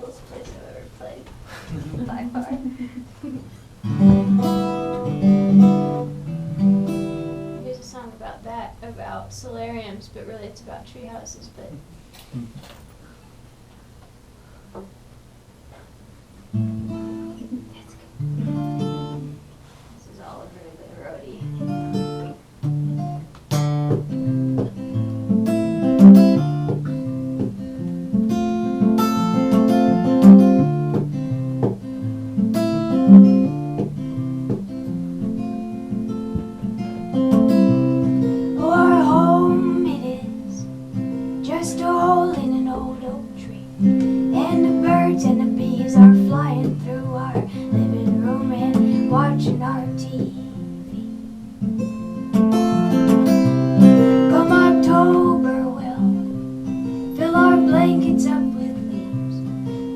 coolest place I've ever played. By far. There's a song about that, about solariums, but really it's about tree houses, but that's good. This is all over the roadie. Our home it is, just a hole in an old oak tree, and the birds and the bees are flying through our living room and watching our TV. Come October, we'll fill our blankets up with leaves,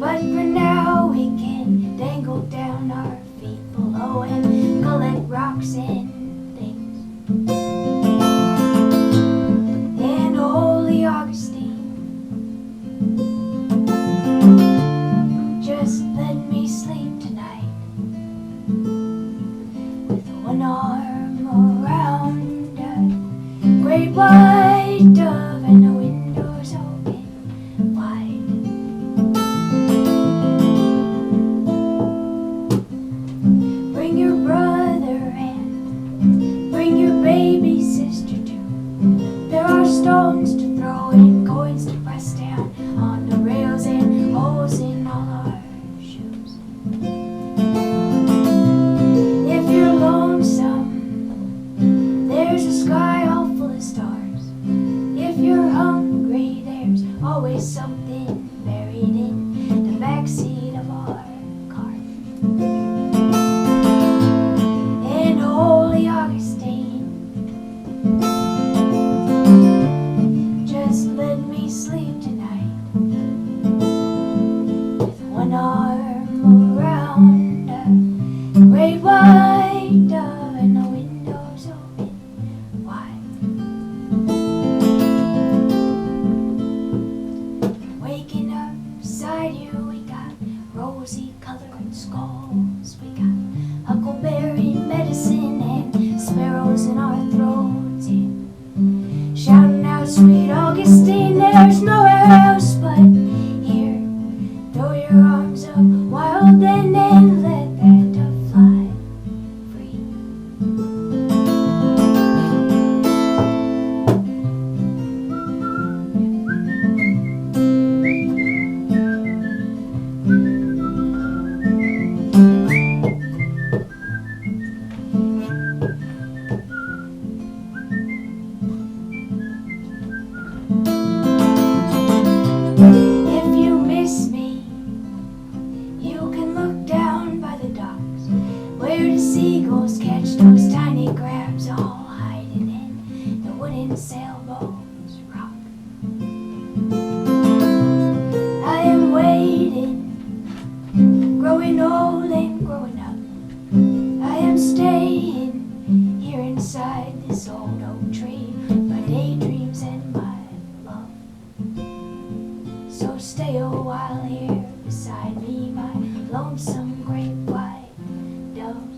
but for now we can dangle down our feet below and collect rocks and things. And Holy Augustine, just let me sleep tonight with one arm around a great white dove and the windows open wide. Bring your brother and bring your baby sister too. There are stones to throw and coins to press down on the rails and holes in all our shoes. If you're lonesome, there's a sky all full of stars. If you're hungry, there's always something buried in the backseat of our car. And Holy Augustine, just let me sleep tonight with one arm around a great white dove and the windows open wide. Waking up beside you, we got rosy colored skulls. We got huckleberry medicine and sparrows in our throats, and shouting out, sweet Augustine, there's nowhere else but here. Throw your arms up wild and then let that dove fly free. If you miss me, you can look down by the docks where the seagulls catch those tiny crabs all hiding in the wooden sailboats rock. I am waiting, growing old and growing up. I am staying here inside this old oak tree, my daydreams and my love. So stay a while here beside me, my lonesome great white dove.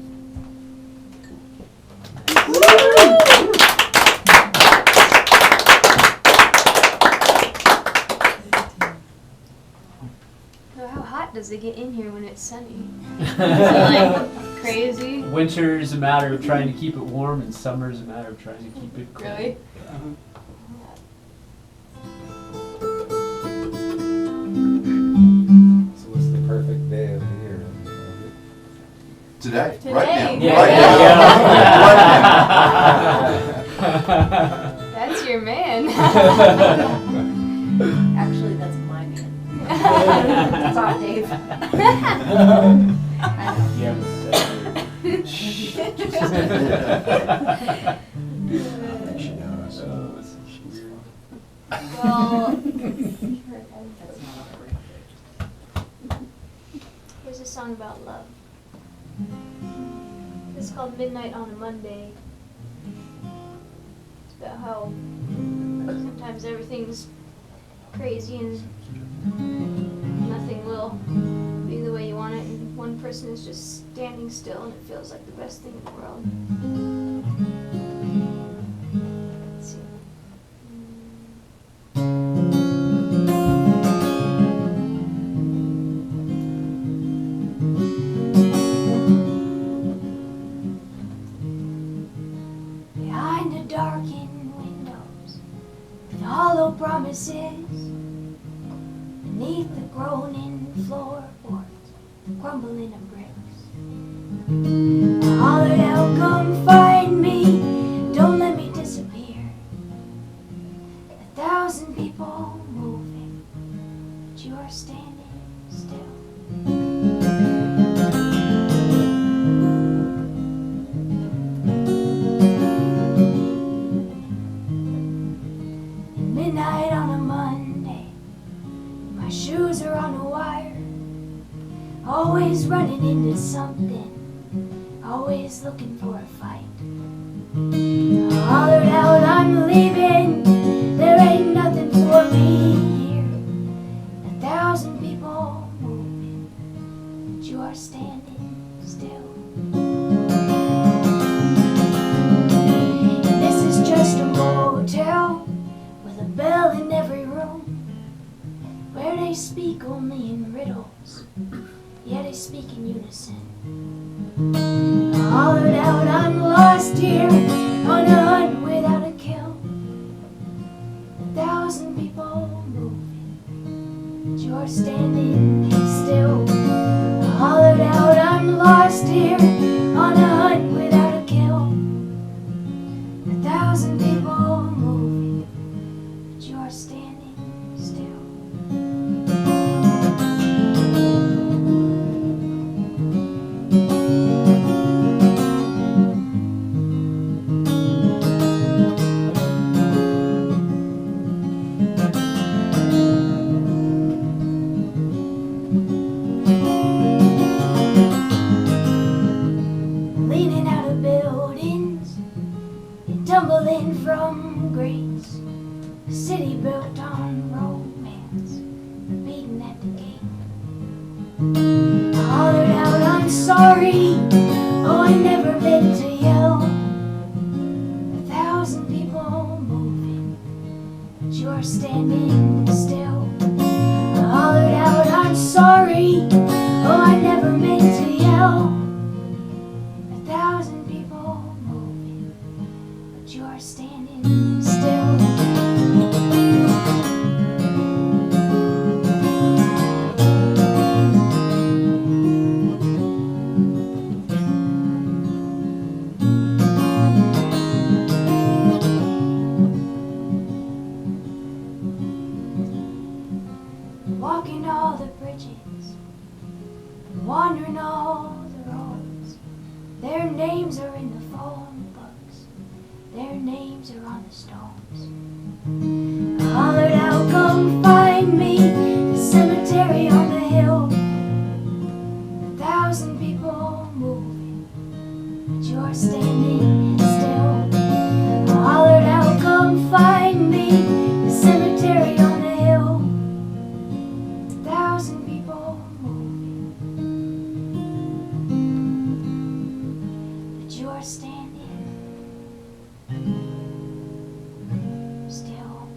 So how hot does it get in here when it's sunny? Is it like crazy? Winter's a matter of trying to keep it warm, and summer's a matter of trying to keep it cold. Really? So what's the perfect day of the year? Today, Today. right now, Yeah. right now. That's your man. Actually, that's my man. That's hot, Dave. Yeah, Well, here's a song about love. It's called Midnight on a Monday. It's about how sometimes everything's crazy and nothing will person is just standing still and it feels like the best thing in the world. Let's see. Behind the darkened windows, with hollow promises, beneath the groaning floorboards, crumbling of bricks. I hollered out, come find me, don't let me disappear. 1,000 people moving, but you are standing still. Midnight on a Monday, my shoes are on a wire, always running into something, always looking for a fight. I hollered out, I'm leaving, there ain't nothing for me here. 1,000 people moving, but you are standing still. And this is just a motel with a bell in every room, where they speak only in riddles, yet they speak in unison. I hollered out, I'm lost here on a hunt without a kill. 1,000 people moving, but you're standing still. I hollered out, I'm lost here on a hunt without a kill. 1,000 people moving, but you are standing still. Leaning out of buildings and tumbling from grace. A city built on romance, beaten at the gate. I hollered out, I'm sorry, oh I never meant to yell. 1,000 people moving, but you're standing still. I hollered out, I'm sorry, oh I never meant to yell. 1,000 people moving, but you are standing still. Walking all the bridges, wandering all the roads. Their names are in the phone books, their names are on the stones. I hollered out, come find me, the cemetery on the hill. 1,000 people moving, but you're standing still. I hollered out, come find me, the cemetery on the hill. 1,000 people moving, but you are standing still.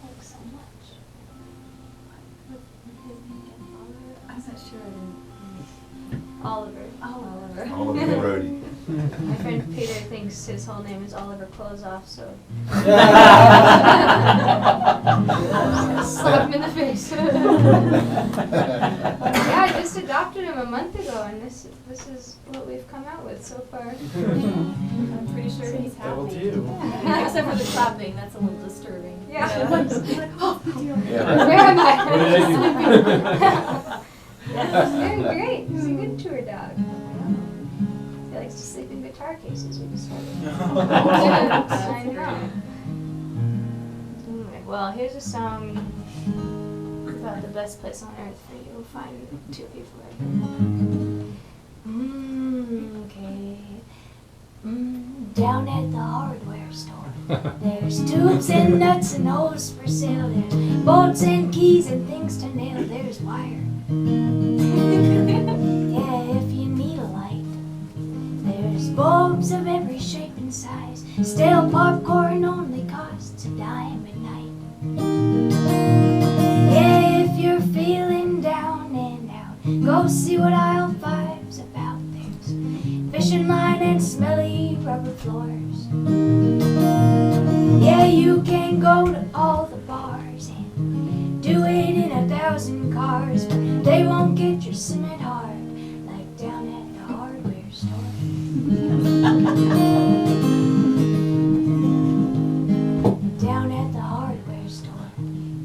Thanks so much. I'm not sure. Oliver. Oliver. Oliver Brody. My friend Peter thinks his whole name is Oliver Close Off, so slap him in the face. Yeah, I just adopted him a month ago, and this is what we've come out with so far. I'm pretty sure he's happy. Double two. Yeah, except for the clapping, that's a little disturbing. Yeah. Yeah. Where am I? What did I He's doing great. He's a good tour dog. He likes to sleep in guitar cases, we discovered. I know. Anyway, well, here's a song about the best place on earth for you to find two people like that. Okay. down at the hardware store. There's tubes and nuts and hose for sale. There's bolts and keys and things to nail. There's wire. Yeah, if you need a light. There's bulbs of every shape and size. Stale popcorn only costs a dime a night. Yeah, if you're feeling down and out, go see what aisle 5's about. There's fishing line and smelly rubber floors. Yeah, you can go to all the bars and do it in 1,000 cars, but they won't get your cement hard like down at the hardware store. Down at the hardware store,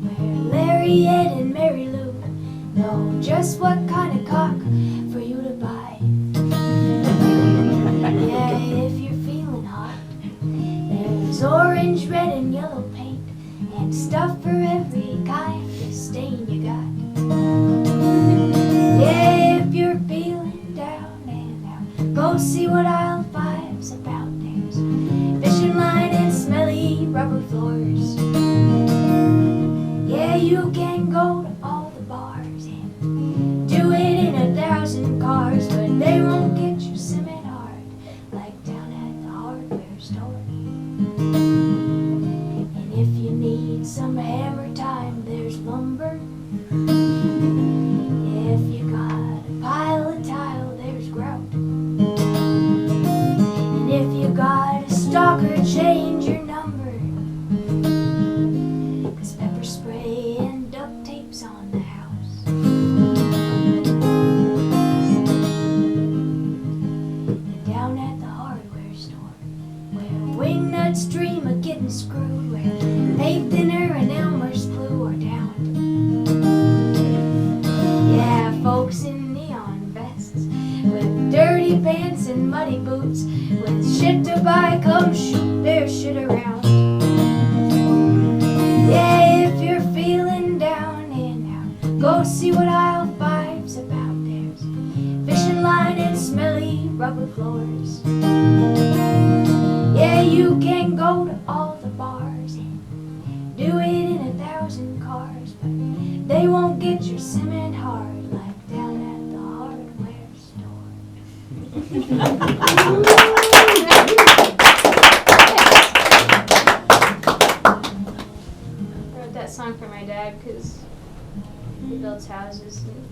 where Larry, Ed, and Mary Lou know just what kind of cock for you to buy. Yeah, if you're feeling hot, there's orange, red, and yellow paint, and stuff for every kind of stain you got. Yeah, if you're feeling down and out, go see what aisle 5's about. There's fishing line and smelly rubber floors. Yeah, you can go to all the bars and do it in 1,000 cars, but they won't get your cement hard like down at the hardware store. And if you need some hammer time, there's lumber. If you got a pile of tile, there's grout. And if you got a stalker, change your number, 'cause pepper spray and duct tape's on the house. And down at the hardware store, where wingnuts dream of getting screwed, where paint thinner and Elmer's glue are down. Yeah, folks in neon vests, with dirty pants and muddy boots, with shit to buy, come shoot their shit around. Yeah, if you're feeling down and out, go see what aisle 5's about. There's fishing line and smelly rubber floors. Yeah, you can go to all the bars and do it in 1,000 cars, but they won't get your cement hard like down at the hardware store. I wrote that song for my dad because he builds houses, and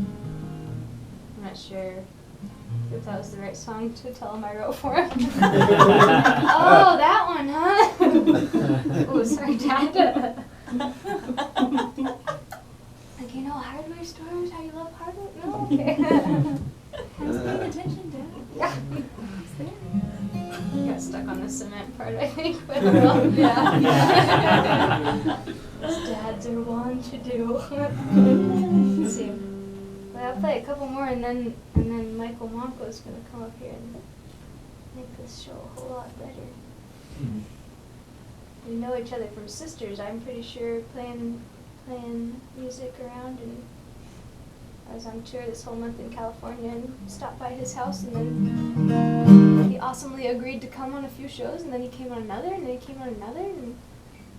I'm not sure if that was the right song to tell him I wrote for him. Oh, that one, huh? Oh, sorry, Dad. Like, you know, hardware stores, how you love hardware? No, okay. I was paying attention, Dad. Yeah. It's there. Got stuck on the cement part, I think, but yeah. Dads are one to do. Let's see. Well, I'll play a couple more, and then Michael Monko is gonna come up here and make this show a whole lot better. We know each other from sisters, I'm pretty sure, playing music around, and I was on tour this whole month in California and stopped by his house, and then he awesomely agreed to come on a few shows, and then he came on another, and then he came on another, and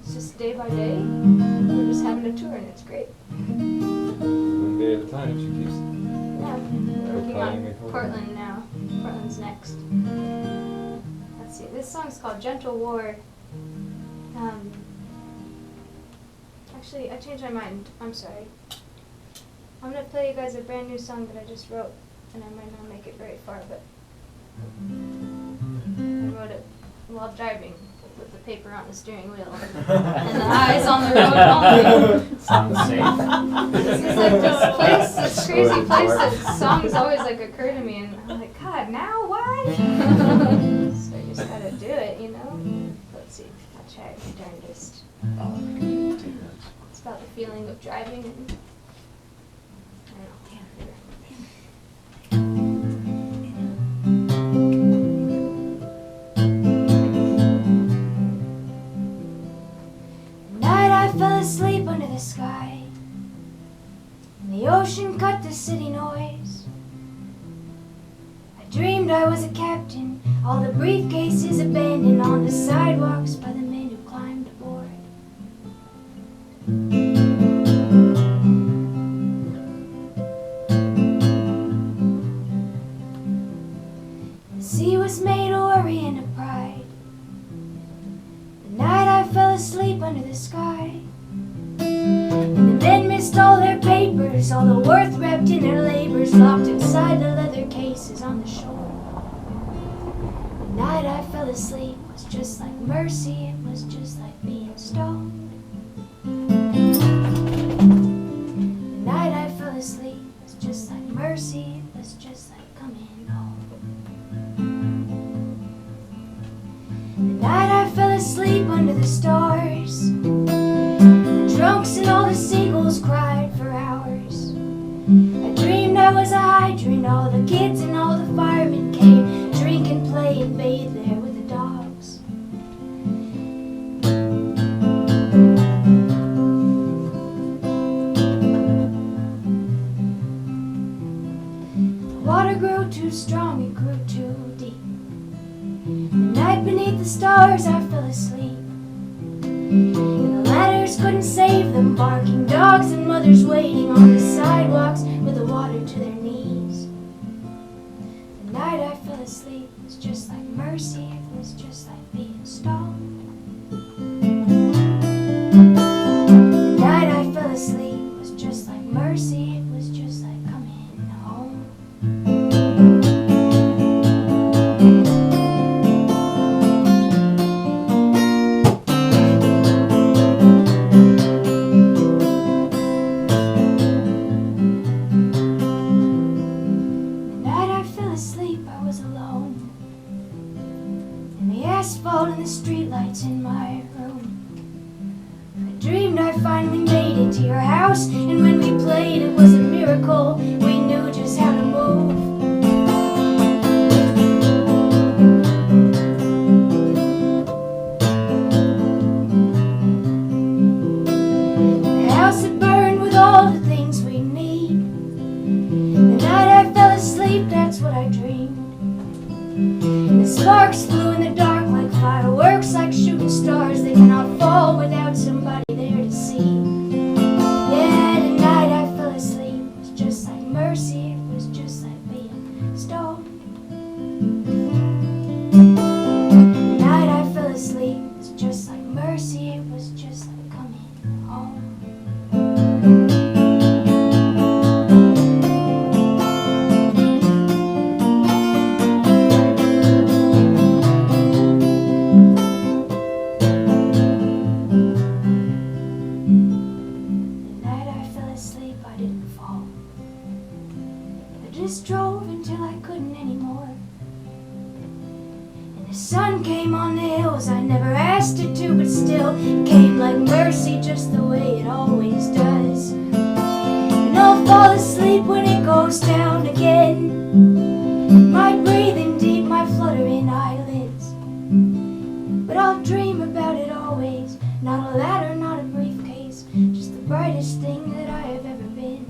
it's just day by day. We're just having a tour, and it's great. One day at a time, she keeps. Yeah, we're working Playing on it forward. Portland now. Portland's next. Let's see, this song's called Gentle War. Actually, I changed my mind. I'm sorry. I'm gonna play you guys a brand new song that I just wrote, and I might not make it very far, but I wrote it while driving with the paper on the steering wheel and the eyes on the road only. Sounds safe. This is like this place, this crazy place that songs always like occur to me, and I'm like, God, now what? So I just gotta do it, you know? Let's see, I'll try my darndest. It's about the feeling of driving and I don't Night I fell asleep under the sky, and the ocean cut the city noise. I dreamed I was a captain All the briefcases abandoned on the sidewalks by the men who climbed aboard. The sea was made of worry and of pride. The night I fell asleep under the sky. And the men missed all their papers, all the worth wrapped in their labors, locked inside the leather cases on the shore. The night I fell asleep was just like mercy, it was just like being stoned. The night I fell asleep was just like mercy, it was just like coming home. The night I fell asleep under the stars, the drunks and all the seagulls cried for hours. I dreamed I was a hydrant, all the kids and all the firemen came, drink and play and bathe there with the dogs. The water grew too strong, it grew too deep. The night beneath the stars I fell asleep. And the ladders couldn't save them, barking dogs and mothers waiting on the sidewalks with the water to their knees. The night I fell asleep was just like mercy, it was just like being stoned. The night I fell asleep was just like mercy, it was just like coming home. Asphalt and the streetlights in my room. I dreamed I finally made it to your house, and when we played it was a miracle. We knew just how to move. The house had burned with all the things we need. The night I fell asleep, that's what I dreamed. And the sparks flew in the dark like fireworks, like shooting stars. They cannot fall without somebody there to see. Yeah, the night I fell asleep was just like mercy, it was just like being stoned. The night I fell asleep was just like mercy, it was just like coming home. Just drove until I couldn't anymore. And the sun came on the hills, I never asked it to, but still it came like mercy, just the way it always does. And I'll fall asleep when it goes down again. My breathing deep, my fluttering eyelids. But I'll dream about it always, not a ladder, not a briefcase, just the brightest thing that I have ever been.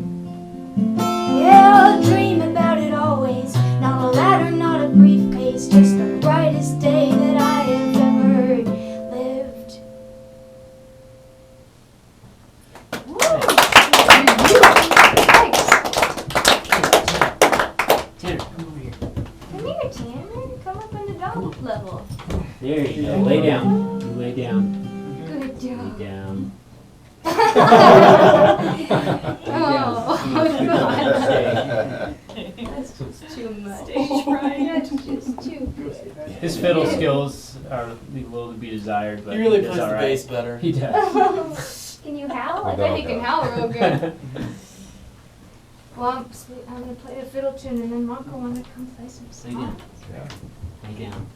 Yeah, I'll dream about it always, not a ladder, not a briefcase, just the brightest day that I have ever lived. Tanner, come over here. Come here, Tanner. Come up on the dog level. There you go. Lay down. You lay down. Good Lay job. down. Oh, that's just too much. That's just too good. His fiddle skills are leave a little to be desired, but He really does plays all the right. bass better. He does. Can you howl? I The bet dog you can does. howl real good. Well, I'm gonna play a fiddle tune, and then Monko wanna come play some Lay down. songs. Lay down.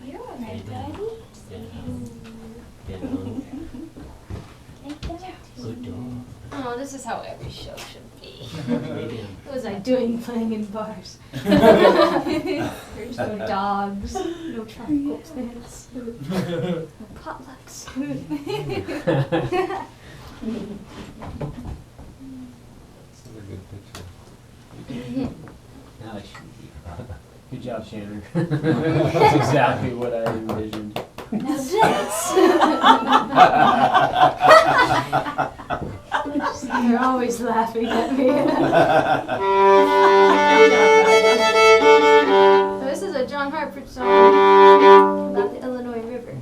You're alright, buddy. Down. Like that. Good dog. Oh, this is how every show should be. Lay down. What was I doing playing in bars? There's no dogs, no tropical plants, no potlucks. That's a good picture. Now I should be. Good job, Shannon. That's exactly what I envisioned. Now dance. You're always laughing at me. So this is a John Hartford song about the Illinois River.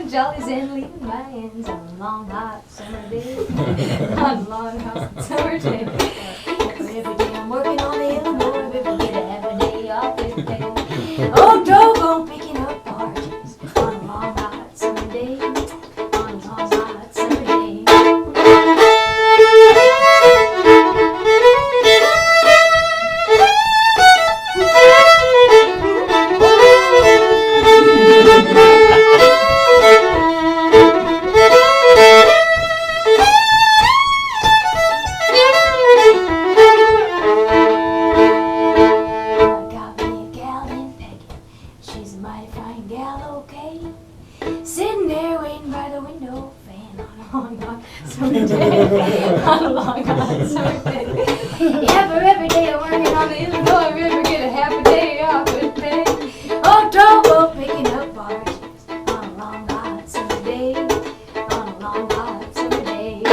Jollies and leaving my hands on a long hot summer day. On a long hot summer day. Every day I'm working on the Illinois River, get a half a day off every day. Oh, doggone, picking up barges on a long hot summer day. On a long hot summer day. On a long hot summer day. Yeah, for every day I'm working on the Illinois River, get a half a day off with pay. Oh, double picking up barges on a long hot summer day. On a long hot summer day.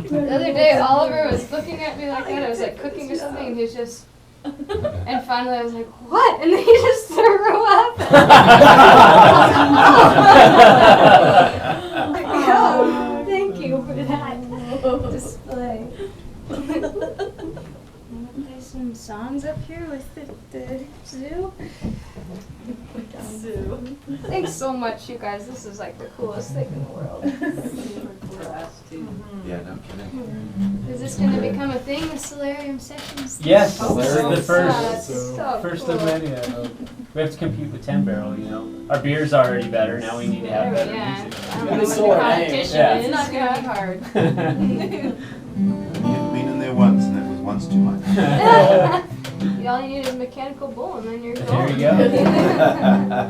The other day, Oliver was looking at me like that. I was like cooking or something, and he was just. And finally, I was like, "What?" And then he just threw up. Oh, thank you for that display. There's some songs up here with the zoo. Thanks so much, you guys. This is like the coolest thing in the world. Yeah, no kidding. Is this going to become a thing, the Solarium Sessions? Yes, this is the That's first, so first cool. of many. We have to compete with 10 Barrel, you know. Our beer's already better, now we need to have better Yeah. music. I don't know what the competition Yeah. is. It's not going to be hard. You've been in there once, and it was once too much. All you need is a mechanical bull, and then you're There golden. you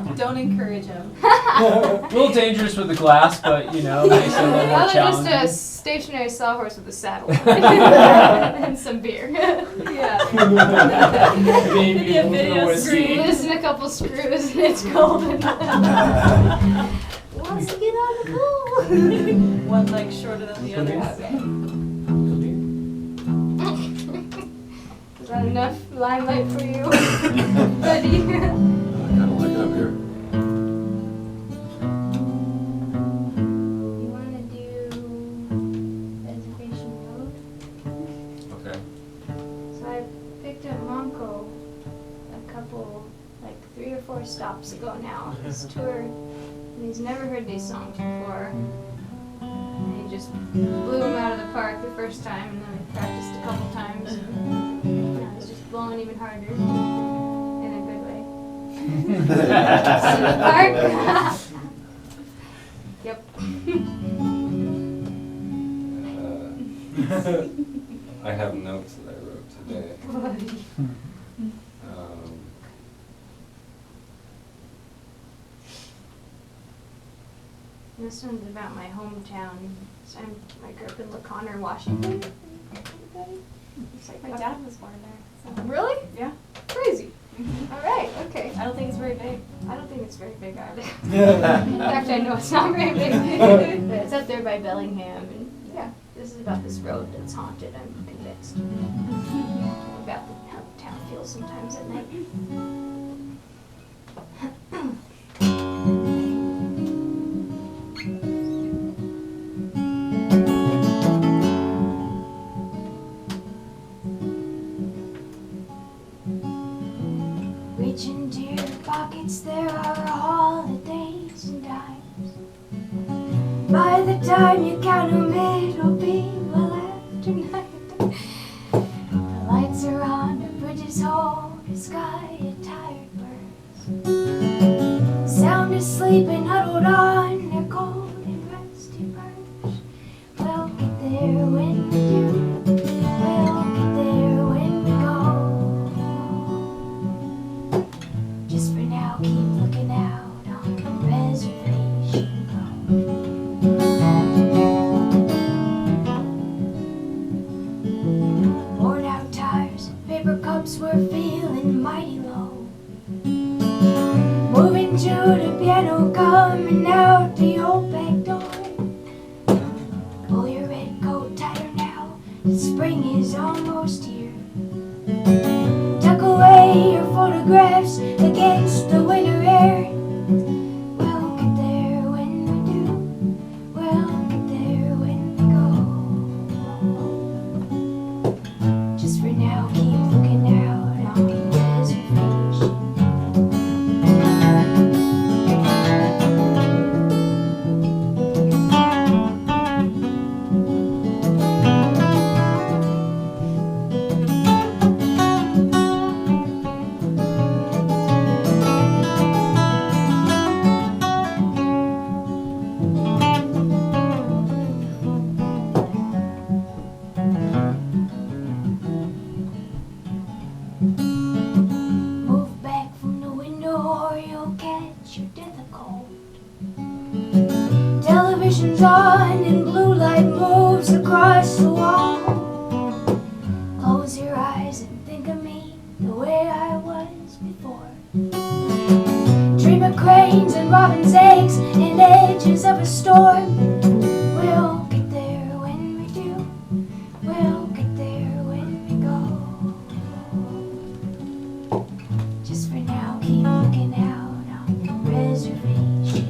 go. Don't encourage him. A little dangerous with the glass, but you know, makes it a little more Rather just a challenging. stationary sawhorse with a saddle and some beer. Yeah. Maybe a little video whiskey. Loosen a couple screws, and it's golden. Wants to get on the pool. One leg shorter than the other. Is that enough limelight for you, buddy? I kind of like it up here. You want to do Reservation Road? Okay. So I picked up Monko a couple, like 3 or 4 stops ago now on his tour, and he's never heard these songs before. And he just blew them out of the park the first time, and then we practiced a couple times, and he's just blown blowing even harder. In a good way. City Park. Yep. I have notes that I wrote today. This one's about my hometown. So I grew up in LaConner, Washington. It's like My dad was born there. So. Really? Yeah. Crazy. All right. Okay. I don't think it's very big. I don't think it's very big either. In fact, I know it's not very big. But it's up there by Bellingham, and yeah, this is about this road that's haunted. I'm convinced. About how the town feels sometimes at night. Reach into your pockets, there are holidays and dimes. By the time you count 'em, it'll be well after night. The lights are on, the bridges hold, the sky of tired birds. Sound asleep and huddled on their cold and rusty perch. We'll get there when we do. We'll get there when we go. Just for now, keep looking out on the reservation road. Worn out tires, paper cups were feeling mighty low. Moving to the piano, coming out the old back door. Pull your red coat tighter now, the spring is almost here. Tuck away your photographs against the winter air. We'll get there when we do. We'll get there when we go. Just for now, keep looking out on the reservation. Move back from the window or you'll catch your death of cold. Television's on and blue light moves across the wall. Close your eyes and think of me the way I was before. Dream of cranes and robin's eggs and edges of a storm. We'll get there when we do. We'll get there when we go. Just for now, keep looking out on the reservation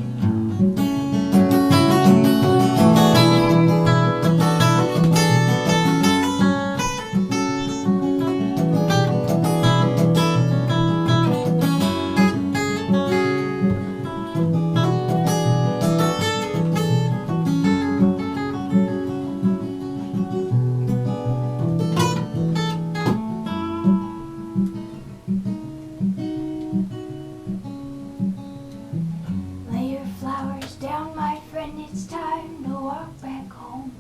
Lay your flowers down, my friend, it's time to walk back home.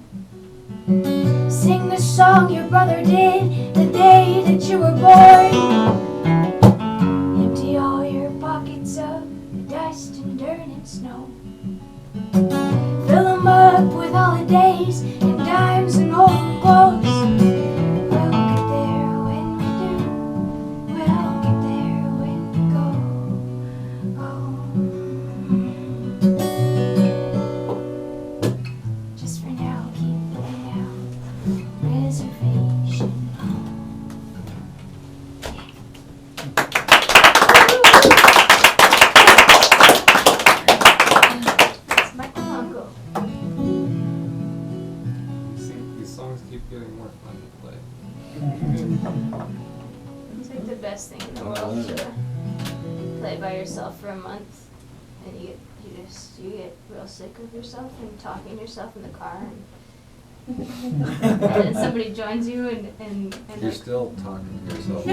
Sing the song your brother did the day that you were born. Empty all your pockets of dust and dirt and snow. Fill them up with holidays and dimes and old clothes. We'll get there when we do. We'll get there when we go. Just for now, keep looking out. Reservation. It's Michael Monko. See, these songs keep getting more fun to play. It's like the best thing in the world to play by yourself for a month, and you get real sick of yourself and talking to yourself in the car, and and then somebody joins you and You're like, still talking to yourself.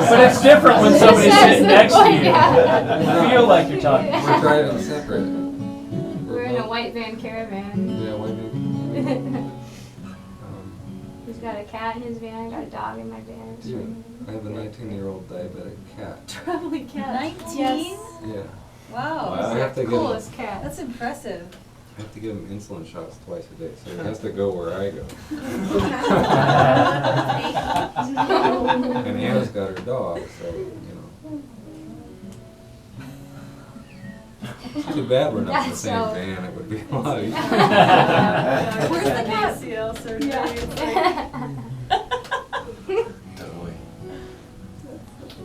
But it's different when somebody's That's sitting the next to point, you. yeah. You feel like you're talking. We're driving separate. We're in a white van caravan. Yeah, white van. He's got a cat in his van, I got a dog in my van. I have a 19-year-old diabetic cat. Traveling cat. 19? Yes. Yeah. Wow. I have to give him, Coolest cat. That's impressive. I have to give him insulin shots twice a day, so he has to go where I go. And Anna's got her dog, so, you know. Too bad we're not in the That's same so- van, it would be a lot easier. Where's the cat? ACL surgery. Totally.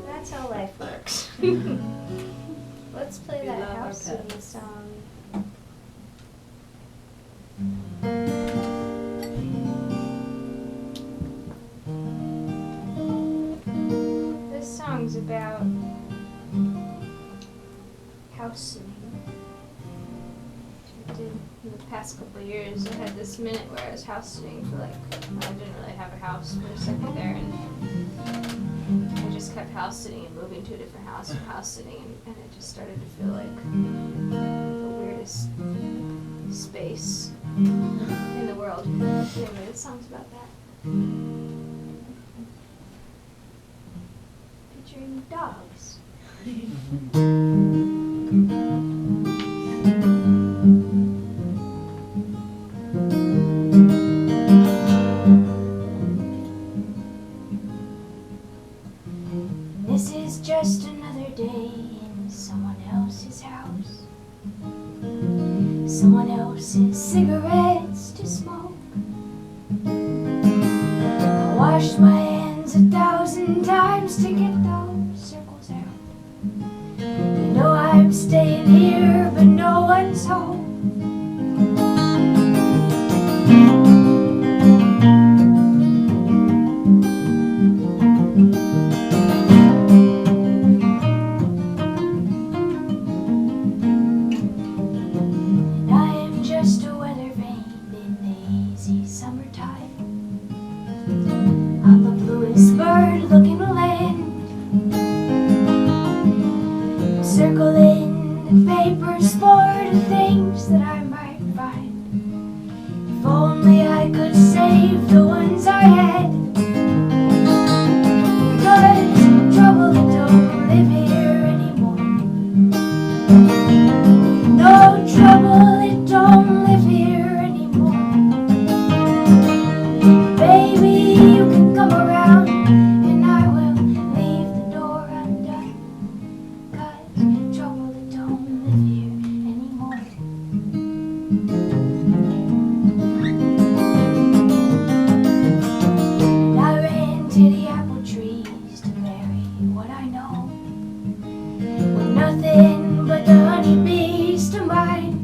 That's how life works. Let's play We that love our house singing pets. song. This song's about house sitting. I did in the past couple of years. I had this minute where I was house sitting for like, I didn't really have a house for a second there, and I just kept house sitting and moving to a different house and house sitting, and it just started to feel like the weirdest space in the world. Anyway, this song's about that. Featuring dogs. This is just another day in someone else's house. Someone else's cigarettes to smoke. I washed my hands 1,000 times to get those circles out. You know I'm staying here, but no one's home. And I am just a weather vane in the hazy summertime. I'm the bluest bird looking to land, circling the papers for the things that I might find. If only I could save the ones I had. Cause trouble that don't live here anymore. No trouble that don't live here anymore. Baby, you can come around and I will leave the door undone. Cause trouble that don't live here anymore. And I ran to the apple trees to bury what I know, with nothing but the honeybees to mind.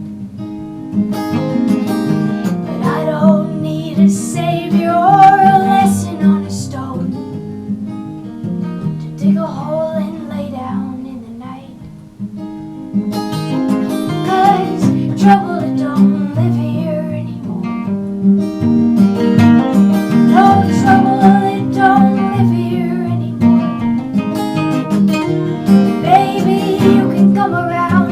But I don't need a savior or a lesson on a stone to dig a hole and lay down in the night. Cause trouble that don't live here anymore. No trouble that don't live here anymore. Baby, you can come around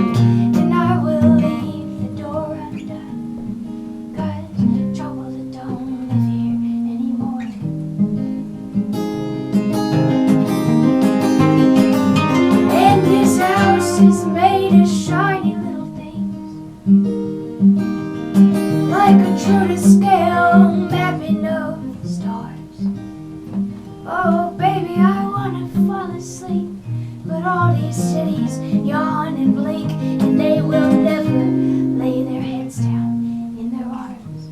and I will leave the door undone. Cause trouble that don't live here anymore. And this house is made of shiny little things, like a true to scale mapping of the stars. Oh baby, I wanna fall asleep, but all these cities yawn and blink, and they will never lay their heads down in their arms.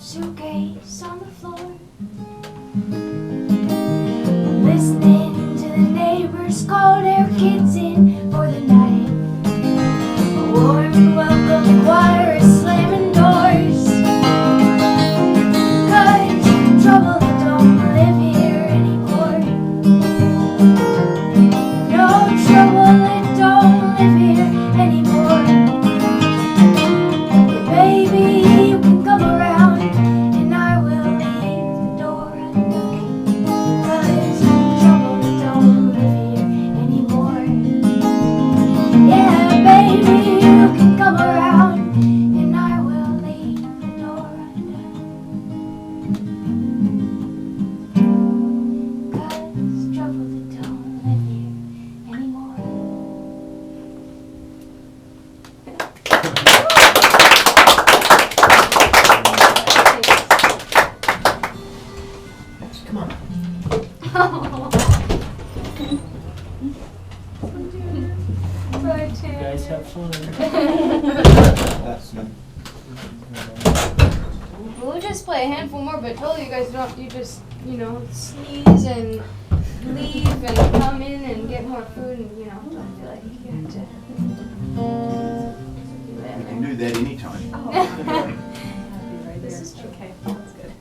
suitcase on the floor, listening to the neighbors call their kids in for the night. A warm and welcome choir is slamming doors, 'cause trouble don't live here anymore. No trouble, it don't live here anymore. Yeah, baby, you can come around and I will leave the door undone, 'cause trouble don't live here anymore. Yeah, baby, you can come around and I will leave the door undone, 'cause trouble don't live here anymore. Bye, You guys have fun. We'll just play a handful more, but totally you guys don't, you just, sneeze and leave and come in and get more food and, don't feel like you have to do You can do that anytime. that. This is true. Okay, that's good.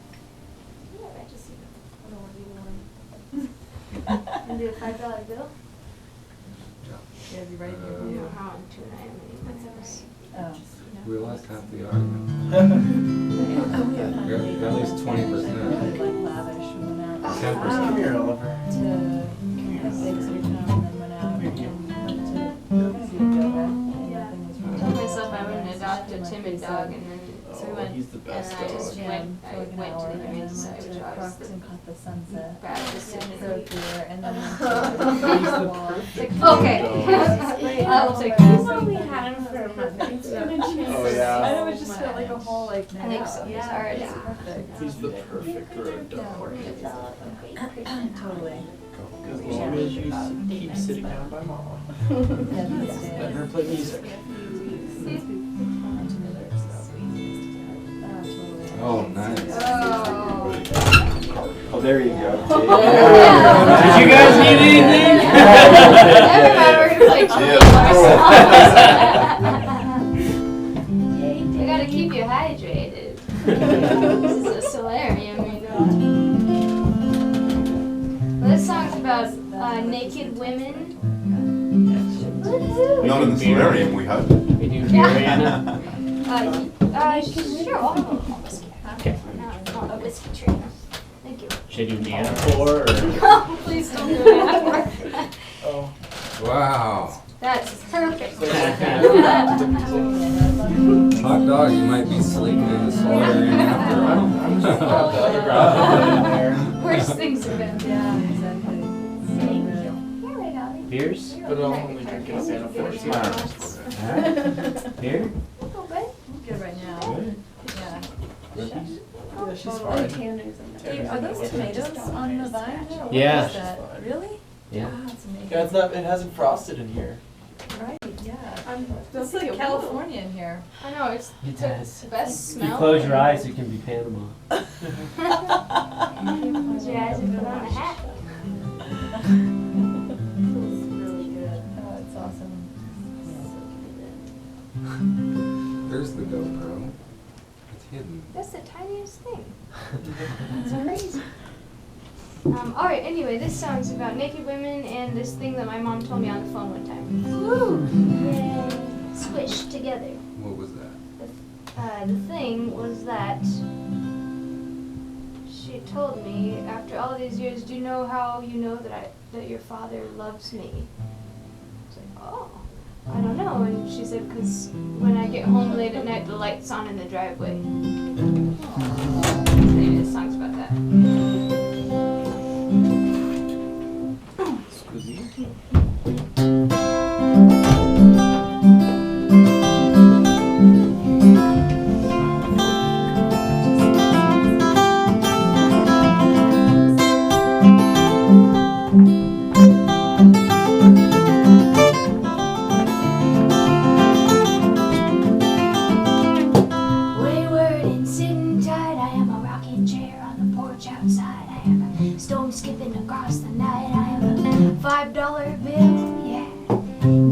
And do a $5 bill? Yeah, be right Uh, You know how into it I am anymore. Oh. We lost half the audience. At least 20%. Like lavish and went out 10%. Here, Oliver. to a big city town and then went out and went to yoga and nothing was wrong. I told myself I wouldn't adopt a timid dog, and then so we went, he's the best and I just dog. went, I For like an went hour to the and Humane then Society, went which to I was Crocs and caught the sunset. bad decision. Rode there and then went He's to the the wall. Okay. I'll take this. We had him for a month. Oh, yeah. I know, it just felt like a whole like. I think so. It's already. It's perfect. He's the perfect road dog. Totally. As long as you keep sitting down by mama. Yeah, Let her play music. Oh, nice. Oh. Oh, there you go. Did you guys need anything? Everybody, we're gonna play Yeah. I gotta keep you hydrated. This is a solarium, Well, this song's about naked women. Not in the solarium, we hope. We do beer, Anna. Sure, I'll have a whiskey. Okay. No, a whiskey tree. Thank you. Should I do Nana pour or? Please don't do it. Oh. Wow. That's perfect. Hot dog, you might be sleeping in the solarium after all. Worst things have been. Yeah, exactly. Here we go. Beers? But I'll only drink a Santa Beer? Go, babe. Good right now. Good. Yeah. Rookies? Yeah, she's fine. Hey, are those tomatoes on the vine there? What Yeah. is that? Really? Yeah. Wow, that's amazing. Yeah, it's not. It hasn't frosted in here. Right, yeah. Feels It's like like a California in here. I know, it's It the does. best If you smell. close your eyes, it can be Panama. Close your eyes and put on a hat. It's really good. Oh, it's awesome. There's the GoPro. It's hidden. That's the tiniest thing. That's crazy. Alright, anyway, this song's about naked women and this thing that my mom told me on the phone one time. Woo! Yay. Squished together. What was that? The thing was that she told me after all these years, do you know how you know that your father loves me? I was like, oh, I don't know. And she said, because when I get home late at night, the light's on in the driveway. Anyway, this song's about that. Wayward and sitting tight, I am $5 bill, yeah.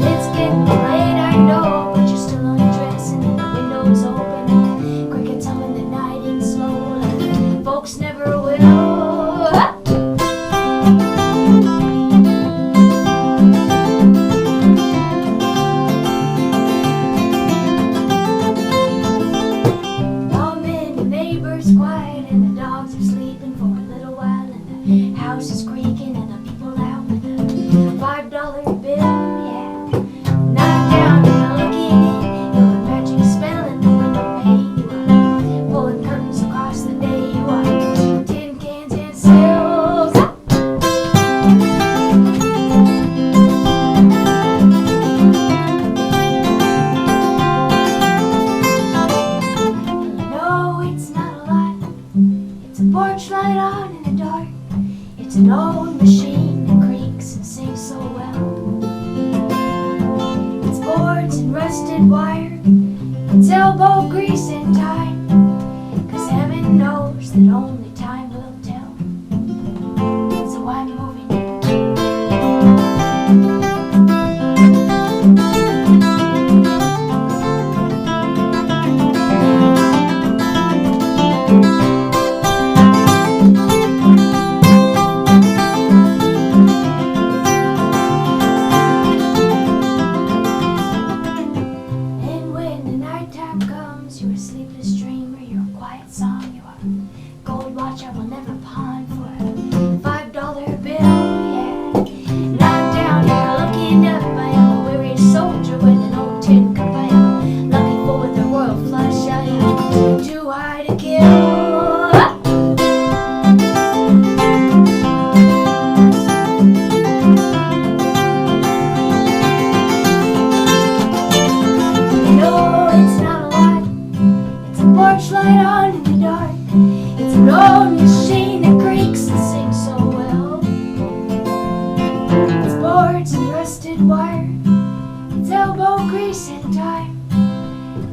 It's getting late, I know, but you're still undressing and the window's open and crickets humming the night in slow like folks never will. Mom and the neighbors quiet and the dogs are sleeping for a little while and the house is creaking and the people out with a $5 bill, yeah. Knock down and you're looking in, you're a magic spell in the window pane. You are pulling curtains across the day, you are tin cans and sills. No, it's not a lot. It's a porch light on in the dark. It's an old machine that creaks and sings so well. It's boards and rusted wire. It's elbow grease and time. 'Cause heaven knows that only time will tell. So I'm moving in. And when the nighttime comes, you're a sleepless dreamer, you're a quiet song, you are a gold watch I will never pawn for a $5 bill, yeah. Knocked down, you're looking up, I am a weary soldier with an old tin cup, I am a lucky fool with a royal flush, I am too high to kill. No, it's not a lot. It's a porch light on in the dark. It's an old machine that creaks and sings so well. It's boards and rusted wire. It's elbow grease and time.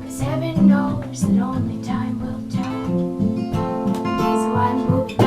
'Cause heaven knows that only time will tell. So I'm moving.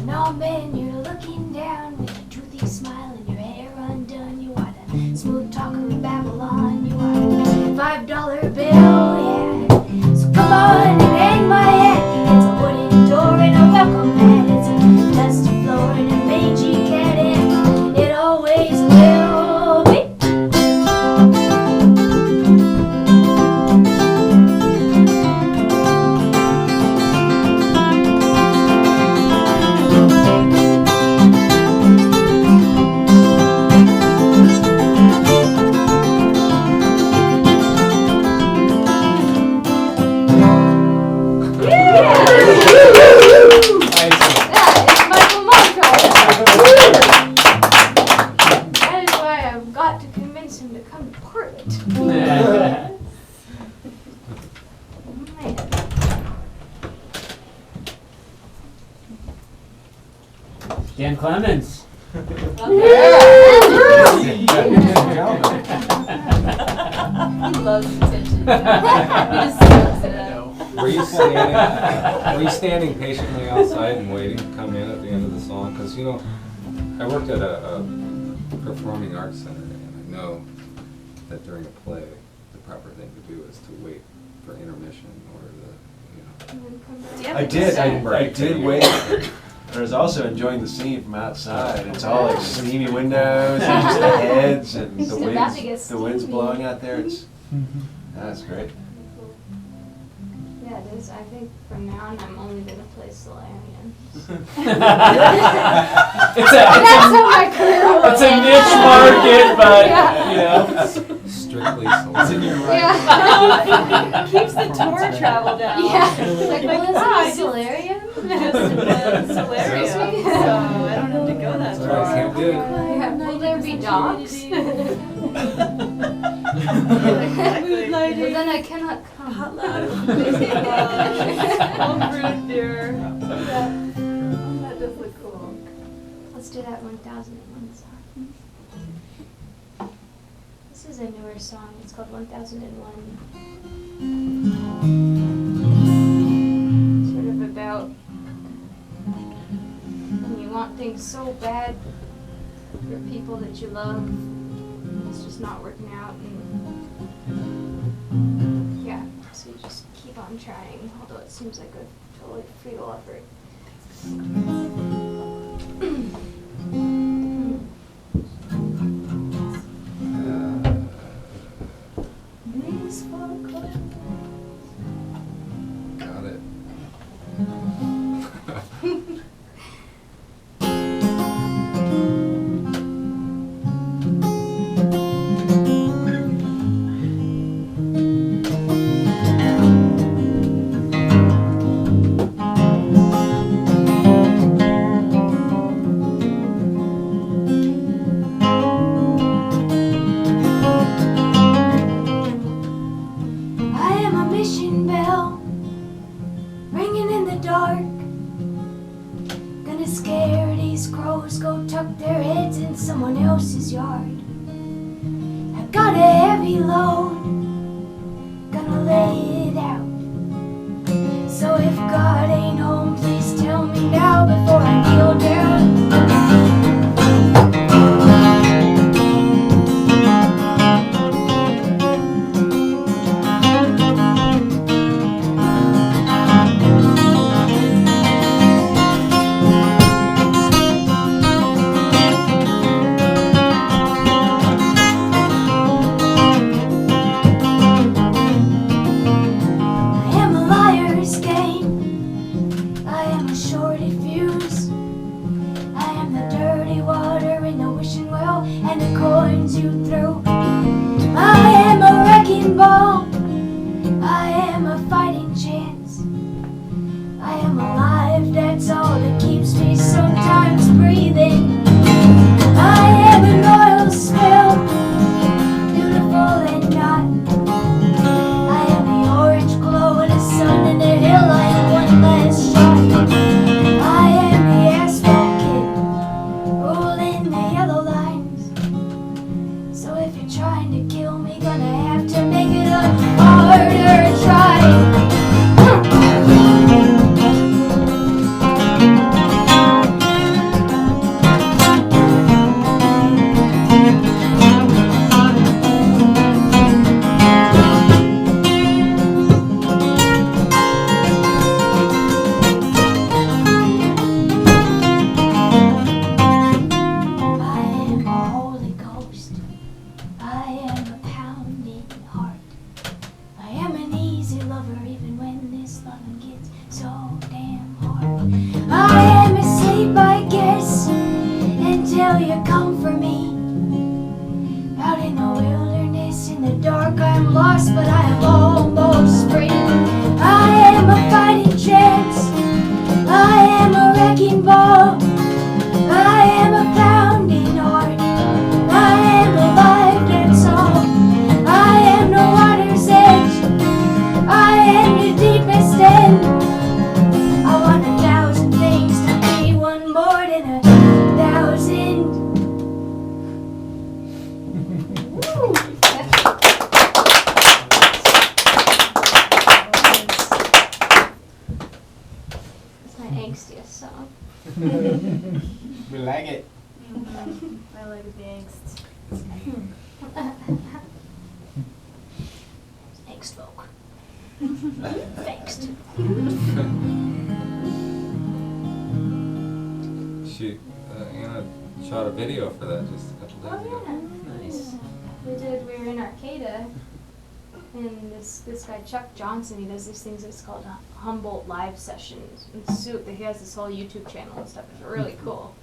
No, man, you're looking down with a toothy smile and your hair undone. You are the smooth talker of Babylon. You are a $5 bill, yeah. So come on and hang my hat. It's a wooden door and a welcome mat. It's a dusty floor and a mangy cat, and it always will be. That is Michael Monko. That is why I've got to convince him to come to Portland. Man. Dan Clemens. He loves attention. He just sucks it up. Were you standing patiently outside and waiting to come in at the end of the song? Because, you know, I worked at a performing arts center, and I know that during a play, the proper thing to do is to wait for intermission or I did wait. I was also enjoying the scene from outside. It's all like steamy windows and just the heads and It's the about to get wind's steamy. blowing out there. It's that's great. Yeah, it is. I think from now on I'm only gonna play Solarium. It's That's how my career will a end. niche market, but Yeah. you know. the strictly Solarium. Yeah. Keeps the tour travel down. Yeah. Like, I is it Solarium? just went Solarium, so I don't have to go that Sorry, I far. can't do it. Yeah, will there be dogs? Mood But lighting. then I cannot come. Hot love. Homebrewed beer. That does look cool. Let's do that 1001 song. This is a newer song. It's called 1001. Sort of about when you want things so bad for people that you love, it's just not working out, and yeah, so you just keep on trying, although it seems like a totally futile effort. Got it. I am a mission bell ringing in the dark. Gonna scare these crows, go tuck their heads in someone else's yard. I got a heavy load, gonna lay it out. So if God ain't home, please tell me now before I kneel down. I am a liar's game. I am a shorty fuse. I am the dirty water in the wishing well and the coins you threw. I am a wrecking ball. I am a fighting chance. I am alive, that's all that keeps me sometimes breathing. I am an oil spill, beautiful and not. I am the orange glow of the sun in the hill. I am one last shot. I am the asphalt kid, rolling the yellow lines. So if you're trying to kill me, gonna have to make it a harder try. I am a Holy Ghost. I am a pounding heart. I am an easy lover even when this loving gets so damn hard. I am asleep, I guess, until you come for me. Out in the wilderness, in the dark, I'm lost, but I am almost free. I am a fighting chance. I am a wrecking ball. I am a pounding heart. I am alive, that's all. I am the water's edge. I am the deepest end. I want 1,000 things to be, one more than 1,000. It's my angstiest song. We like it. I like the angst. Angst folk. Angst. She, Anna shot a video for that just a couple days ago. Nice. We were in Arcata, and this guy Chuck Johnson, he does these things that's called Humboldt Live Sessions. And he has this whole YouTube channel and stuff. It's really cool.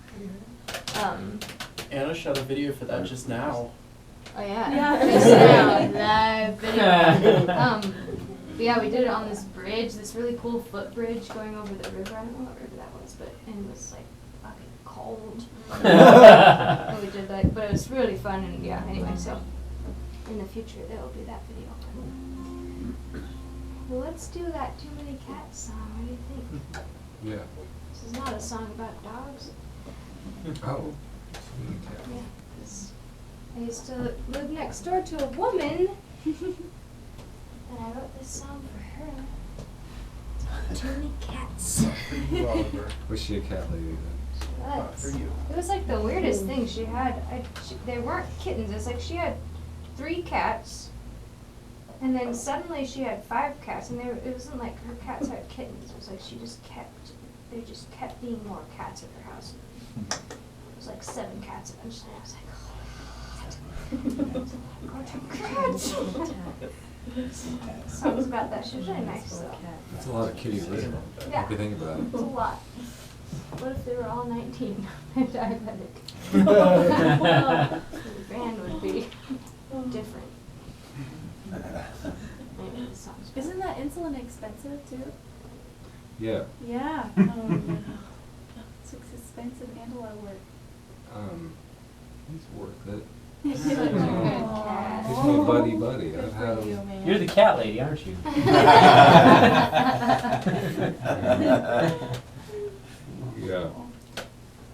Anna shot a video for that just now. Oh yeah. Yeah. Just live video. But yeah, we did it on this bridge, this really cool footbridge going over the river. I don't know what river that was, but and it was like fucking cold. And we did that, but it was really fun, and yeah. Anyway, so in the future there will be that video. Well, let's do that Too Many Cats song. What do you think? Yeah. This is not a song about dogs. Oh. Yeah, 'cause I used to live next door to a woman, and I wrote this song for her. Too many cats. Was she a cat lady then? But it was like the weirdest thing. She had, they weren't kittens. It's like she had 3 cats, and then suddenly she had 5 cats, and it wasn't like her cats had kittens. It was like they just kept being more cats at her house. It was like 7 cats eventually. I was like, oh, cats. Songs about that. She was really nice though. That's a lot of kitties, isn't it? Yeah. If you think about it. It's a lot. What if they were all 19 and diabetic? The band would be different. Maybe the songs. Isn't that insulin expensive too? Yeah. Yeah. It's expensive and a lot of work. He's worth it. He's such a good cat. He's my buddy. Good I've for had you, him. man. You're the cat lady, aren't you? Yeah.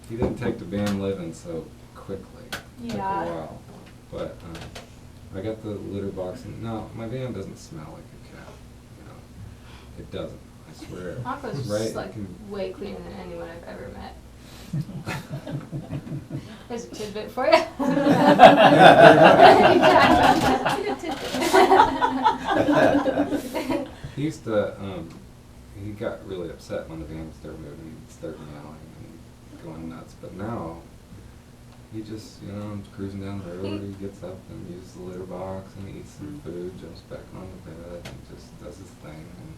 He didn't take the band living so quickly. It took a Yeah. while. But I got the litter box, and no, my van doesn't smell like a cat. You know, it doesn't. I swear. Monko's just Right? like You can- way cleaner than anyone I've ever met. There's a tidbit for you. He used to, he got really upset when the van started moving, he'd start meowing and going nuts, but now, he just, cruising down the road, he gets up and uses the litter box and eats some food, jumps back on the bed, and just does his thing, and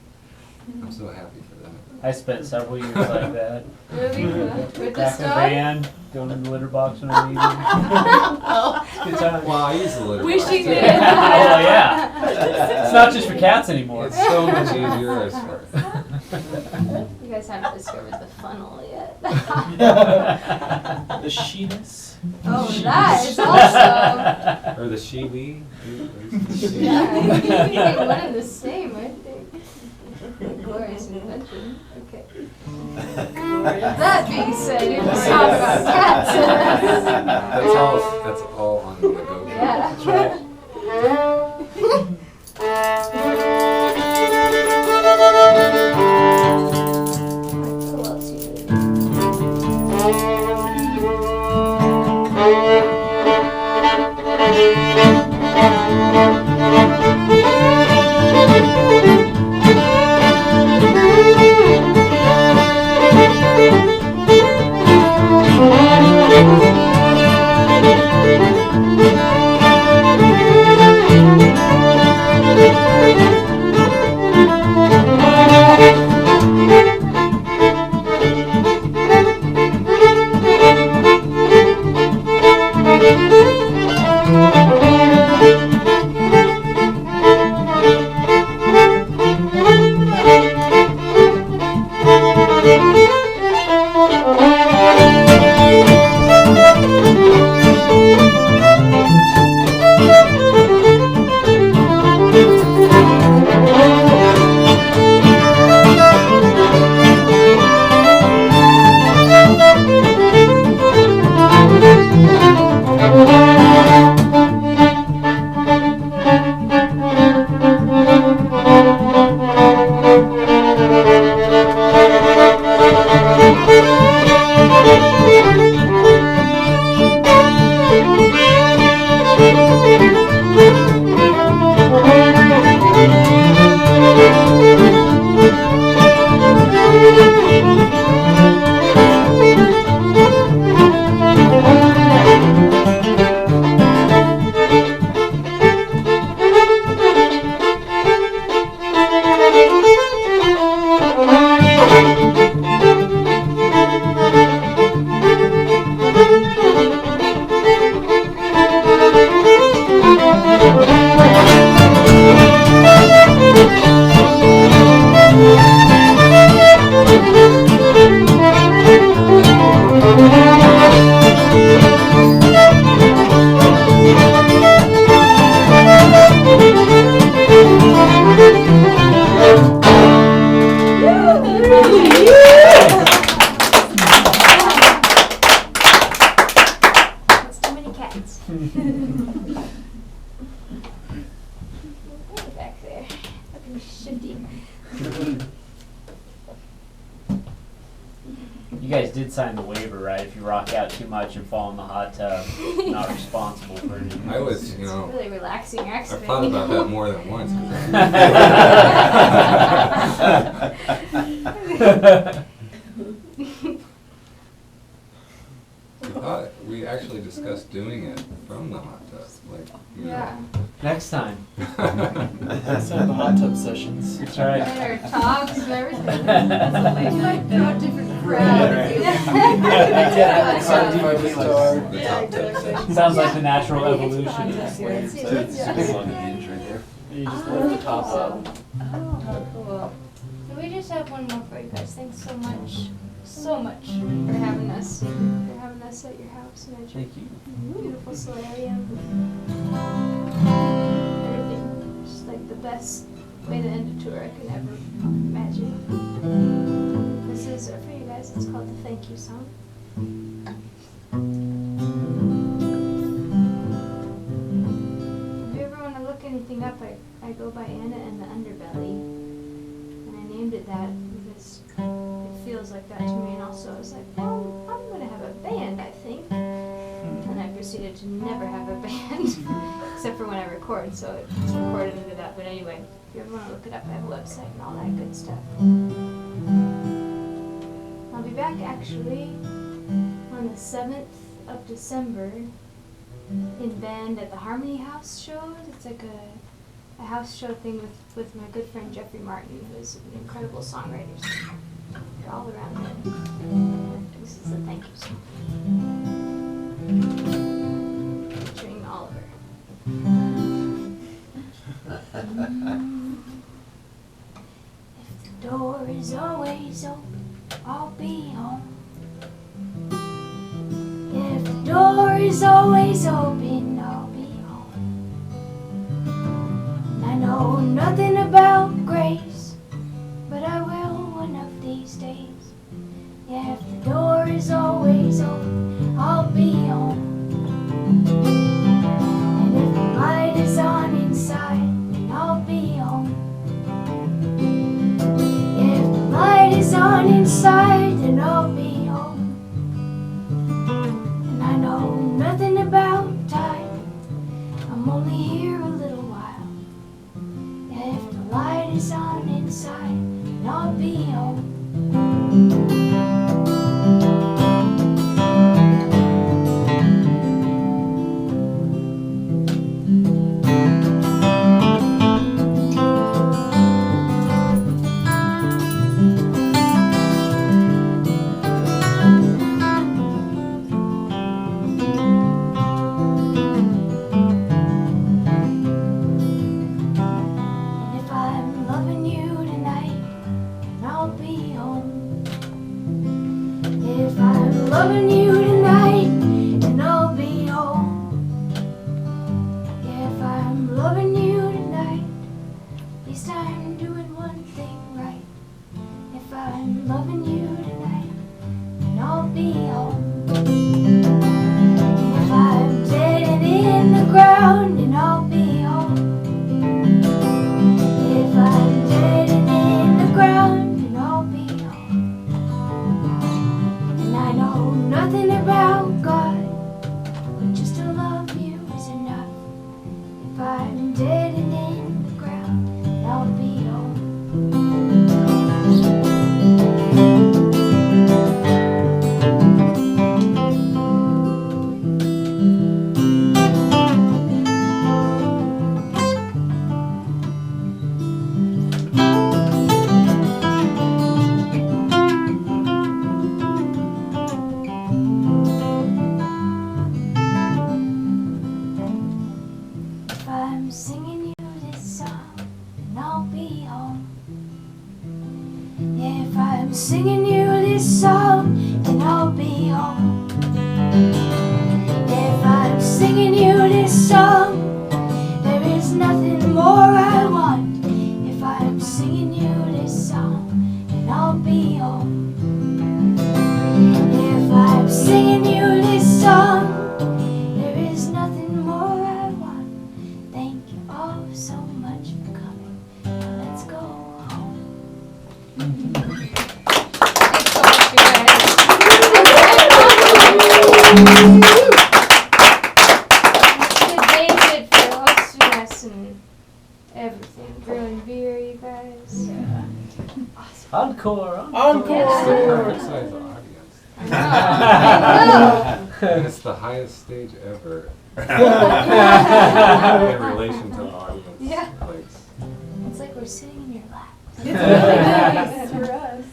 I'm so happy for that. I spent several years like that. Really? With this Back in the dog? van, going in the litter box when I needed. Oh. It's a good time. Well, I use the litter Wish box. he too. did. Oh yeah. It's not just for cats anymore. It's so much easier, I swear. You guys haven't discovered the funnel yet. The sheeness. Oh, that is also. Or the Shiwi. Yeah, you can get one and the same, I think. Glorious invention. Okay. That being said, you can talk about cats. That's all on the go. Yeah. That's right. Who else you do? Thank you. Way back there. Looking shifty. You guys did sign the waiver, right? If you rock out too much and fall in the hot tub, you're not responsible for anything. I was, you It's know, really relaxing, I actually. thought about that more than once. 'Cause we actually discussed doing it from the hot tub, like, you know. Yeah. Next time. Let's have the hot tub sessions. That's right. And our talks and everything. You might draw a different crowd if you. The Yeah, top tub exactly. Sounds like the natural Well, you get to evolution. contact here. Let's see, So let's it's see. big long hinge right there. You just lift the top up. Oh, how cool. So we just have one more for you guys. Thanks so much for having us at your house and at your Thank you. beautiful solarium. Everything, just like the best way to end a tour I could ever imagine. This is for you guys. It's called the Thank You Song. If you ever want to look anything up, I go by Anna and the Underbelly, and I named it that because it feels like that to me. And also, I was like, well, I'm gonna have a band, I think. And I proceeded to never have a band, except for when I record, so it's recorded into that. But anyway, if you ever want to look it up, I have a website and all that good stuff. I'll be back actually on the 7th of December in band at the Harmony House show. It's like a house show thing with my good friend Jeffrey Martin, who is an incredible songwriter. So you're all around him. This is the thank you song. Featuring Oliver. If the door is always open, I'll be home. If the door is always open, I'll be home. And I know nothing about grace, but I will one of these days. Yeah, if the door is always open, I'll be home. And if the light is on inside, then I'll be home. If the light is on inside, then I'll be home. And I know nothing about time, I'm only here a little while. Yeah, if the light is on inside, then I'll be home. And if I'm loving you tonight, then I'll be home. If I'm loving you tonight, then I'll be home. If I'm loving you tonight, at least I'm doing one thing right. If I'm loving you tonight, then I'll be home. And if I'm dead and in the ground, then I'll be home. If I'm dead and in the ground, then I'll be home. And I know nothing about God, but just to love you is enough. If I'm dead and in the ground, then I'll be home. If I'm singing you this song, then I'll be home. Yeah, if I'm singing you this song, then I'll be home. Yeah, if I'm singing you this song, there is nothing more I want. If I'm singing you this song, then I'll be home. Yeah, if I'm singing you this song, there is nothing everything. Brewing beer, you guys. Yeah. Awesome. Encore. It's the perfect size audience. I know. And it's the highest stage ever in relation to audience. Yeah. Like, It's like we're sitting in your lap. It's really nice for us.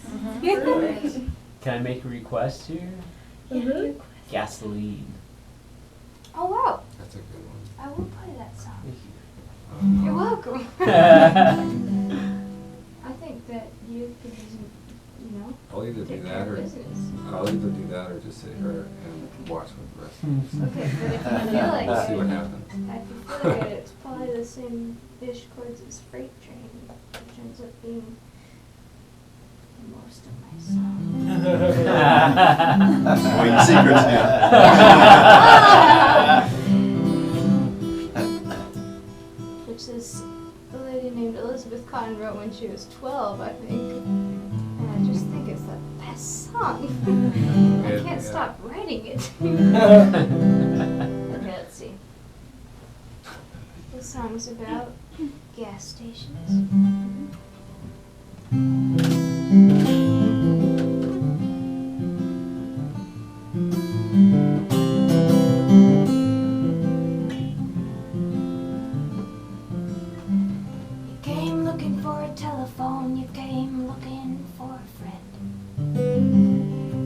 Can I make a request here? Mhm. Gasoline. Oh wow, that's a good one. I will play that song. Um, You're welcome. I think that you could just, I'll either do take care that of or business. I'll either do that or just sit here and watch with the rest of us. Okay, but if you feel like We'll see it, what happens. if you feel like it's probably the same-ish chords as Freight Train, which ends up being most of my songs. Wait, secrets now. Which this a lady named Elizabeth Cotton wrote when she was 12, I think. And I just think it's the best song. I Yeah, can't yeah. stop writing it. Okay, let's see. This song's about gas stations. You came looking for a telephone, you came looking for a friend.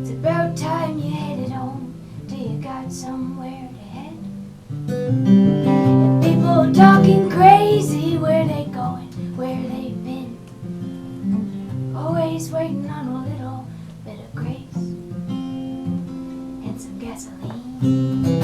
It's about time you headed home, till you got somewhere to head. And people talking crazy, where they going, where they been. Always waiting on a little bit of grace and some gasoline.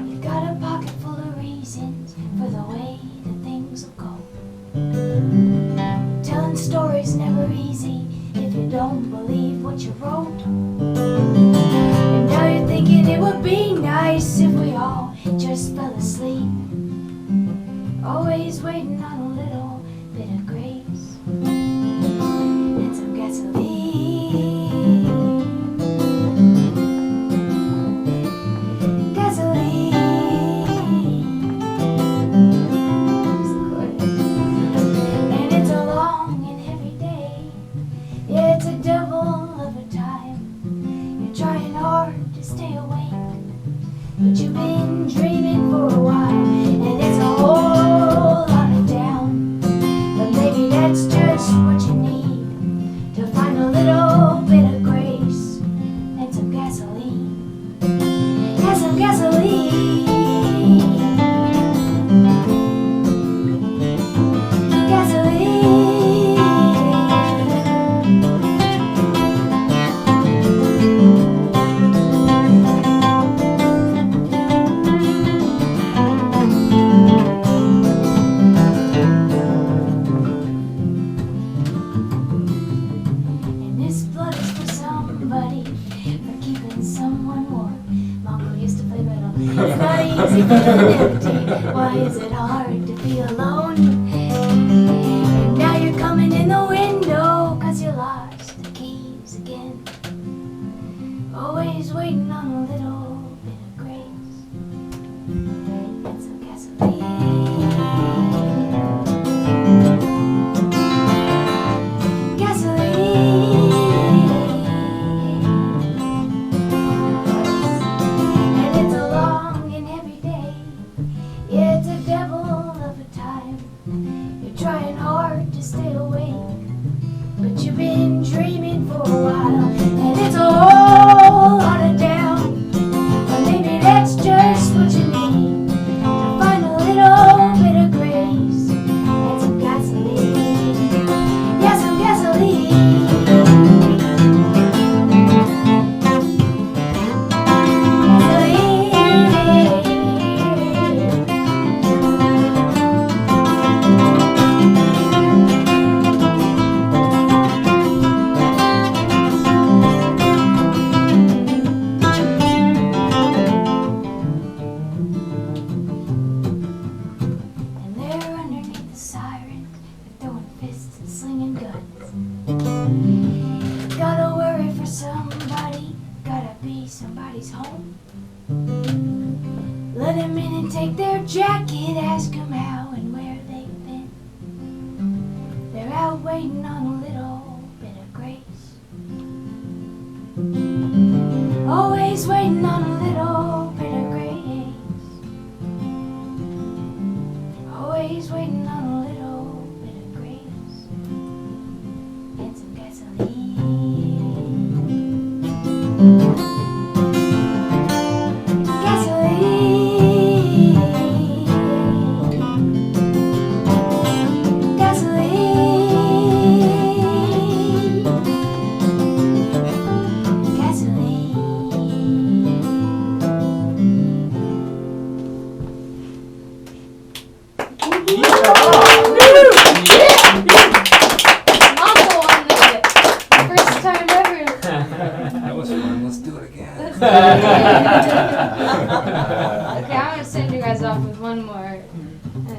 You got a pocket full of reasons for the way that things will go. Telling stories never easy if you don't believe what you wrote. And now you're thinking it would be nice if we all just fell asleep. Always waiting on a little bit of grace and some gasoline. Gasoline. And it's a long and heavy day. Yeah, it's a devil of a time. You're trying hard to stay awake, but you've been dreaming for a while, and it's a whole lot of down. But maybe that's just what you need to find a little bit of grace and some gasoline. Yeah, some gasoline. And this blood is for somebody, for keeping someone warm. Monko used to play metal. It's not easy feeling empty. Why is it hard to be alone? And now you're coming in the window, 'cause you lost the keys again. Always waiting on a little bit of grace and some gasoline. And it's a long and heavy day. Yeah, it's a devil of a time. You're trying hard to stay awake, but you've been dreaming for a while, and it's a whole lot of down. But maybe that's just what you need to find a little bit of grace and some gasoline. Yeah, some gasoline. And there underneath the sirens, they're throwing fists and slinging guns. nobody's home. Let them in and take their jacket, ask them how and where they've been. They're out waiting on a little bit of grace. Always waiting on a little bit of grace. Always waiting on a little bit of grace. And some gasoline. Monko on the first time ever. That was fun. Let's do it again. Okay, I'm gonna send you guys off with one more, and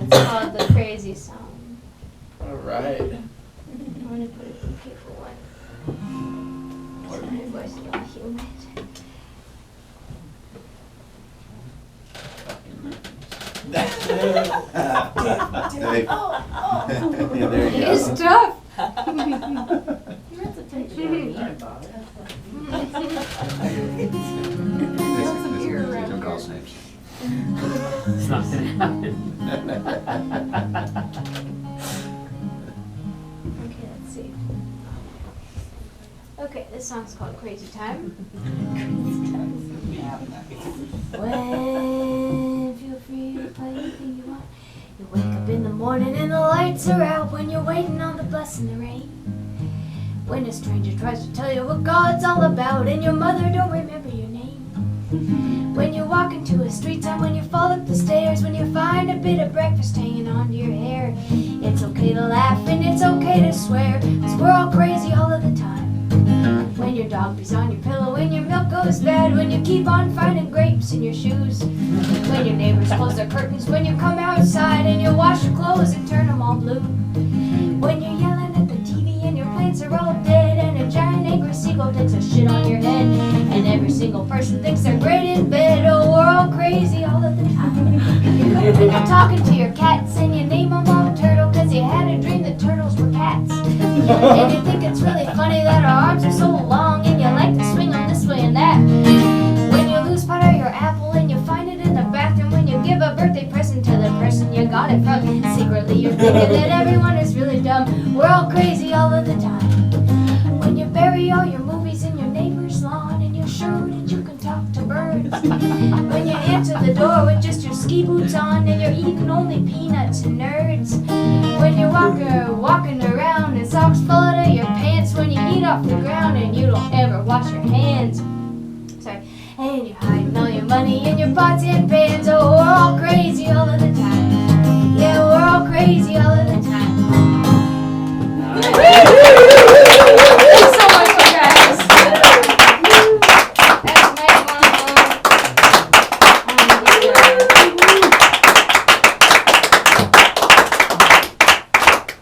it's called The Crazy Song. Alright. I'm gonna put it in paper one. So my voice is all humid. Yeah, there you go. It's tough. You have to take it down about it. Don't call us names. It's not gonna happen. Okay, let's see. Okay, this song's called Crazy Time. When feel free to play anything you want. You wake up in the morning and the lights are out. When you're waiting on the bus in the rain. When a stranger tries to tell you what God's all about and your mother don't remember your name. When you walk into a street time, when you fall up the stairs, when you find a bit of breakfast hanging onto your hair. It's okay to laugh and it's okay to swear, 'cause we're all crazy all of the time. When your dog pees on your pillow, when your milk goes bad, when you keep on finding grapes in your shoes. When your neighbors close their curtains, when you come outside and you wash your clothes and turn them all blue. When you're yelling at the TV and your plants are all dead and a giant angry seagull takes a shit on your head. And every single person thinks they're great in bed, oh we're all crazy all of the time. And you're talking to your cats and you name them all Turtle 'cause you had a dream that turtles were cats. And you think it's really funny that our arms are so long and you like to swing them this way and that. When you lose part of your apple and you find it in the bathroom, when you give a birthday present to the person you got it from, secretly you're thinking that everyone is really dumb. We're all crazy all of the time. When you bury all your movies in your neighbor's lawn and you're sure that you can talk to birds. When you answer the door with just your ski boots on and you're eating only peanuts and nerds. When you're walking around and socks fall out of your pants, when you eat off the ground and you don't ever wash your hands. Sorry. And you're hiding all your money in your pots and pans. Oh, we're all crazy all of the time. Yeah, we're all crazy all of the time. Thanks so much, you guys. That's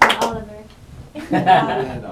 my Oliver. And